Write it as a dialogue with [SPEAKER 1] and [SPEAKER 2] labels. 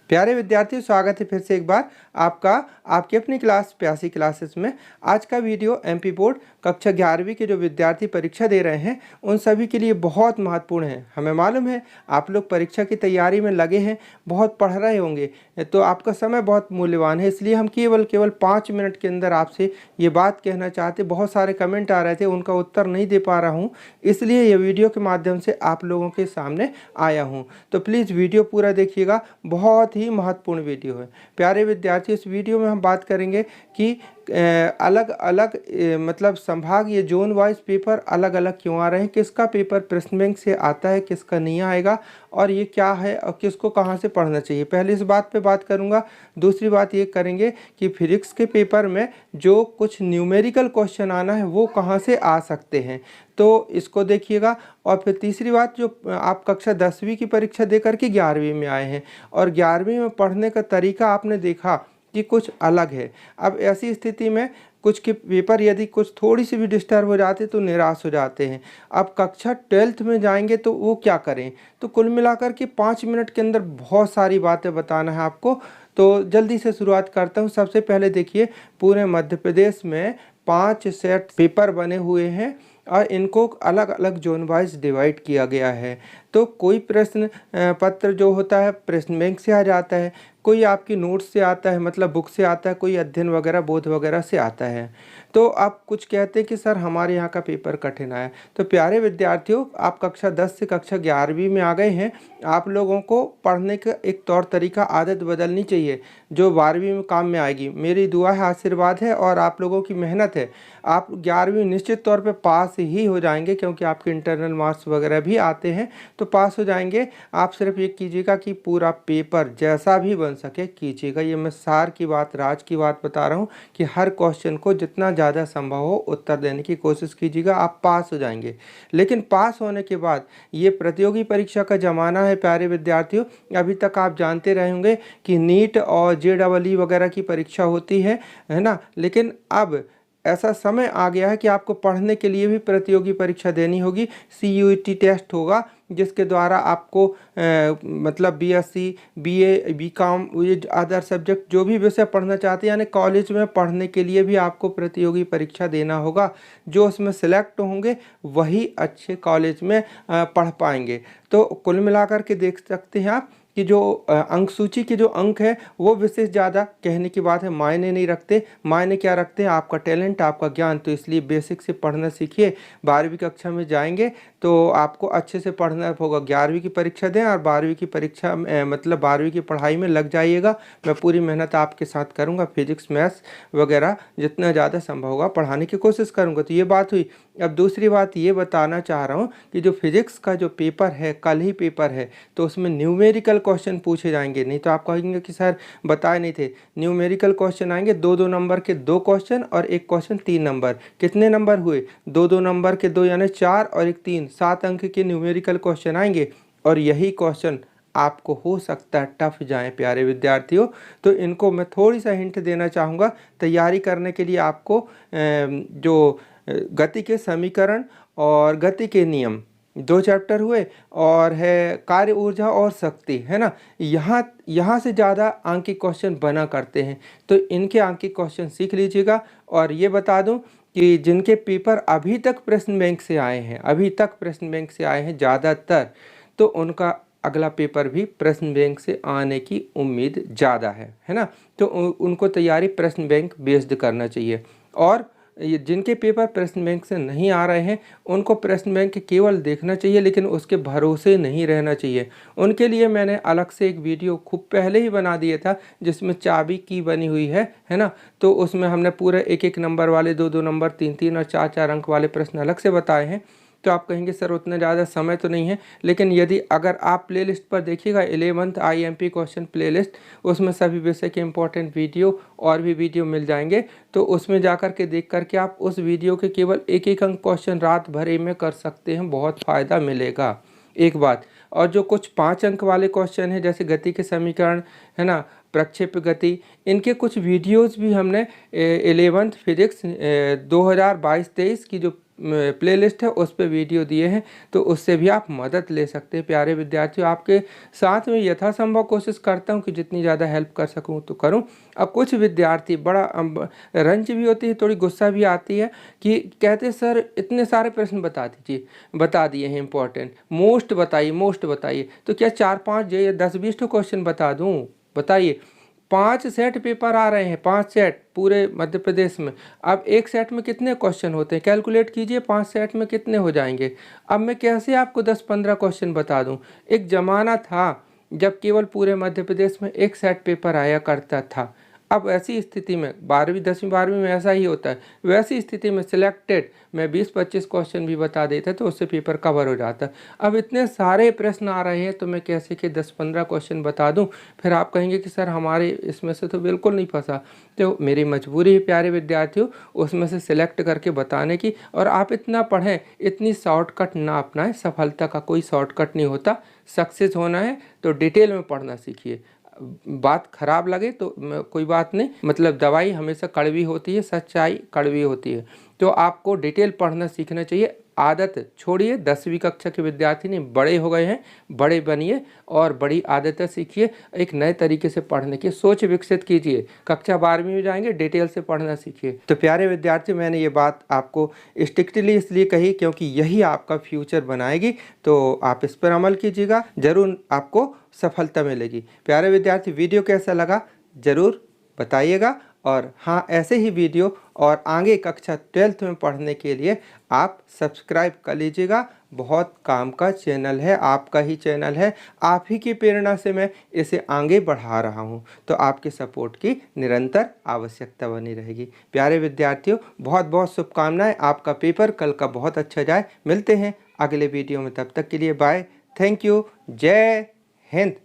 [SPEAKER 1] प्यारे विद्यार्थियों, स्वागत है फिर से एक बार आपका आपकी अपनी क्लास प्यासी क्लासेस में। आज का वीडियो एमपी बोर्ड कक्षा 11वीं के जो विद्यार्थी परीक्षा दे रहे हैं उन सभी के लिए बहुत महत्वपूर्ण है। हमें मालूम है आप लोग परीक्षा की तैयारी में लगे हैं, बहुत पढ़ रहे होंगे, तो आपका समय बहुत मूल्यवान है। इसलिए हम केवल 5 मिनट के अंदर आपसे ये बात कहना चाहते। बहुत सारे कमेंट आ रहे थे, उनका उत्तर नहीं दे पा रहा हूँ, इसलिए ये वीडियो के माध्यम से आप लोगों के सामने आया हूँ। तो प्लीज़ वीडियो पूरा देखिएगा, बहुत ही महत्वपूर्ण वीडियो है। प्यारे विद्यार्थियों, इस वीडियो में हम बात करेंगे कि अलग अलग मतलब संभाग, ये जोन वाइज पेपर अलग अलग क्यों आ रहे हैं, किसका पेपर प्रश्न बैंक से आता है, किसका नहीं आएगा, और ये क्या है और किसको कहाँ से पढ़ना चाहिए। पहले इस बात पे बात करूँगा। दूसरी बात ये करेंगे कि फिजिक्स के पेपर में जो कुछ न्यूमेरिकल क्वेश्चन आना है वो कहाँ से आ सकते हैं, तो इसको देखिएगा। और फिर तीसरी बात, जो आप कक्षा 10वीं की परीक्षा दे करके 11वीं में आए हैं और 11वीं में पढ़ने का तरीका आपने देखा कि कुछ अलग है। अब ऐसी स्थिति में कुछ के पेपर यदि कुछ थोड़ी सी भी डिस्टर्ब हो जाते तो निराश हो जाते हैं। अब कक्षा 12th में जाएंगे तो वो क्या करें। तो कुल मिलाकर के 5 मिनट के अंदर बहुत सारी बातें बताना है आपको, तो जल्दी से शुरुआत करता हूँ। सबसे पहले देखिए, पूरे मध्य प्रदेश में 5 सेट पेपर बने हुए हैं और इनको अलग अलग जोन वाइज डिवाइड किया गया है। तो कोई प्रश्न पत्र जो होता है प्रश्न बैंक से आ जाता है, कोई आपकी नोट्स से आता है, मतलब बुक से आता है, कोई अध्ययन वगैरह बोध वगैरह से आता है। तो आप कुछ कहते हैं कि सर हमारे यहाँ का पेपर कठिन आया। तो प्यारे विद्यार्थियों, आप कक्षा 10 से कक्षा 11वीं में आ गए हैं, आप लोगों को पढ़ने का एक तौर तरीका आदत बदलनी चाहिए जो 12वीं में काम में आएगी। मेरी दुआ है, आशीर्वाद है और आप लोगों की मेहनत है। आप 11वीं निश्चित तौर पे पास ही हो जाएंगे, क्योंकि आपके इंटरनल मार्क्स वगैरह भी आते हैं, तो पास हो जाएंगे। आप सिर्फ ये कीजिएगा कि पूरा पेपर जैसा भी बन सके कीजिएगा। ये मैं सार की बात, राज की बात बता रहा हूँ कि हर क्वेश्चन को जितना ज़्यादा संभव हो उत्तर देने की कोशिश कीजिएगा, आप पास हो जाएंगे। लेकिन पास होने के बाद ये प्रतियोगी परीक्षा का ज़माना है प्यारे विद्यार्थियों। अभी तक आप जानते रहे होंगे कि नीट और JEE वगैरह की परीक्षा होती है ना। लेकिन अब ऐसा समय आ गया है कि आपको पढ़ने के लिए भी प्रतियोगी परीक्षा देनी होगी। CUET टेस्ट होगा जिसके द्वारा आपको मतलब BSc, BA, BCom, ये अदर सब्जेक्ट जो भी विषय पढ़ना चाहते हैं, यानी कॉलेज में पढ़ने के लिए भी आपको प्रतियोगी परीक्षा देना होगा। जो उसमें सिलेक्ट होंगे वही अच्छे कॉलेज में पढ़ पाएंगे। तो कुल मिलाकर के देख सकते हैं आप कि जो अंक सूची के जो अंक है वो विशेष ज़्यादा कहने की बात है, मायने नहीं रखते। मायने क्या रखते हैं? आपका टैलेंट, आपका ज्ञान। तो इसलिए बेसिक से पढ़ना सीखिए। 12वीं कक्षा में जाएंगे तो आपको अच्छे से पढ़ना होगा। 11वीं की परीक्षा दें और 12वीं की परीक्षा मतलब 12वीं की पढ़ाई में लग जाइएगा। मैं पूरी मेहनत आपके साथ करूँगा, फिजिक्स मैथ्स वगैरह जितना ज़्यादा संभव होगा पढ़ाने की कोशिश करूँगा। तो ये बात हुई। अब दूसरी बात ये बताना चाह रहा हूँ कि जो फिजिक्स का जो पेपर है, कल ही पेपर है, तो उसमें न्यूमेरिकल क्वेश्चन पूछे जाएंगे। नहीं तो आप कहेंगे कि सर बताए नहीं थे। न्यूमेरिकल क्वेश्चन आएंगे, 2-2 नंबर के 2 क्वेश्चन और एक क्वेश्चन 3 नंबर। कितने नंबर हुए? 2-2 नंबर के 2 यानी 4 और एक 3, 7 अंक के न्यूमेरिकल क्वेश्चन आएंगे। और यही क्वेश्चन आपको हो सकता है टफ जाएं प्यारे विद्यार्थियों। तो इनको मैं थोड़ी सा हिंट देना चाहूँगा। तैयारी करने के लिए आपको जो गति के समीकरण और गति के नियम 2 चैप्टर हुए, और है कार्य ऊर्जा और शक्ति, है ना। यहाँ से ज़्यादा अंक के क्वेश्चन बना करते हैं, तो इनके अंक के क्वेश्चन सीख लीजिएगा। और ये बता दूं कि जिनके पेपर अभी तक प्रश्न बैंक से आए हैं, अभी तक प्रश्न बैंक से आए हैं ज़्यादातर, तो उनका अगला पेपर भी प्रश्न बैंक से आने की उम्मीद ज़्यादा है ना। तो उनको तैयारी प्रश्न बैंक बेस्ड करना चाहिए। और ये जिनके पेपर प्रश्न बैंक से नहीं आ रहे हैं उनको प्रश्न बैंक केवल देखना चाहिए, लेकिन उसके भरोसे नहीं रहना चाहिए। उनके लिए मैंने अलग से एक वीडियो खूब पहले ही बना दिया था जिसमें चाबी की बनी हुई है ना। तो उसमें हमने पूरे 1-1 नंबर वाले, 2-2 नंबर, 3-3 और 4-4 अंक वाले प्रश्न अलग से बताए हैं। तो आप कहेंगे सर उतना ज़्यादा समय तो नहीं है, लेकिन यदि अगर आप प्लेलिस्ट पर देखिएगा 11th IMP क्वेश्चन प्लेलिस्ट, उसमें सभी विषय के इंपॉर्टेंट वीडियो और भी वीडियो मिल जाएंगे। तो उसमें जाकर के देख करके आप उस वीडियो के केवल 1-1 अंक क्वेश्चन रात भर में कर सकते हैं, बहुत फ़ायदा मिलेगा। एक बात और, जो कुछ 5 अंक वाले क्वेश्चन हैं जैसे गति के समीकरण, है ना, प्रक्षेप गति, इनके कुछ वीडियोस भी हमने 11th फिजिक्स 2022-23 की जो प्लेलिस्ट है उस पर वीडियो दिए हैं, तो उससे भी आप मदद ले सकते हैं। प्यारे विद्यार्थियों, आपके साथ में यथासंभव कोशिश करता हूं कि जितनी ज़्यादा हेल्प कर सकूं तो करूं। अब कुछ विद्यार्थी बड़ा रंज भी होती है, थोड़ी गुस्सा भी आती है कि कहते सर इतने सारे प्रश्न बता दीजिए, बता दिए हैं इंपॉर्टेंट, मोस्ट बताइए। तो क्या 4-5 या 10-20 क्वेश्चन बता दूँ? बताइए। 5 सेट पेपर आ रहे हैं, 5 सेट पूरे मध्य प्रदेश में। अब एक सेट में कितने क्वेश्चन होते हैं? कैलकुलेट कीजिए, 5 सेट में कितने हो जाएंगे। अब मैं कैसे आपको 10-15 क्वेश्चन बता दूं? एक ज़माना था जब केवल पूरे मध्य प्रदेश में एक सेट पेपर आया करता था। अब ऐसी स्थिति में 12वीं 10वीं 12वीं में ऐसा ही होता है। वैसी स्थिति में सिलेक्टेड मैं 20-25 क्वेश्चन भी बता देता तो उससे पेपर कवर हो जाता। अब इतने सारे प्रश्न आ रहे हैं तो मैं कैसे कि 10-15 क्वेश्चन बता दूं? फिर आप कहेंगे कि सर हमारे इसमें से तो बिल्कुल नहीं फंसा। तो मेरी मजबूरी है प्यारे विद्यार्थियों उसमें से सिलेक्ट करके बताने की। और आप इतना पढ़ें, इतनी शॉर्टकट ना अपनाएं। सफलता का कोई शॉर्टकट नहीं होता। सक्सेस होना है तो डिटेल में पढ़ना सीखिए। बात खराब लगे तो कोई बात नहीं, मतलब दवाई हमेशा कड़वी होती है, सच्चाई कड़वी होती है। तो आपको डिटेल पढ़ना सीखना चाहिए। आदत छोड़िए। 10वीं कक्षा के विद्यार्थी नहीं, बड़े हो गए हैं, बड़े बनिए और बड़ी आदतें सीखिए। एक नए तरीके से पढ़ने की सोच विकसित कीजिए। कक्षा 12वीं में जाएंगे, डिटेल से पढ़ना सीखिए। तो प्यारे विद्यार्थी, मैंने ये बात आपको स्ट्रिक्टली इसलिए कही क्योंकि यही आपका फ्यूचर बनाएगी। तो आप इस पर अमल कीजिएगा, जरूर आपको सफलता मिलेगी। प्यारे विद्यार्थी, वीडियो कैसा लगा ज़रूर बताइएगा। और हाँ, ऐसे ही वीडियो और आगे कक्षा 12th में पढ़ने के लिए आप सब्सक्राइब कर लीजिएगा। बहुत काम का चैनल है, आपका ही चैनल है। आप ही की प्रेरणा से मैं इसे आगे बढ़ा रहा हूँ, तो आपके सपोर्ट की निरंतर आवश्यकता बनी रहेगी। प्यारे विद्यार्थियों, बहुत बहुत शुभकामनाएं। आपका पेपर कल का बहुत अच्छा जाए। मिलते हैं अगले वीडियो में, तब तक के लिए बाय। Thank you. जय हिंद।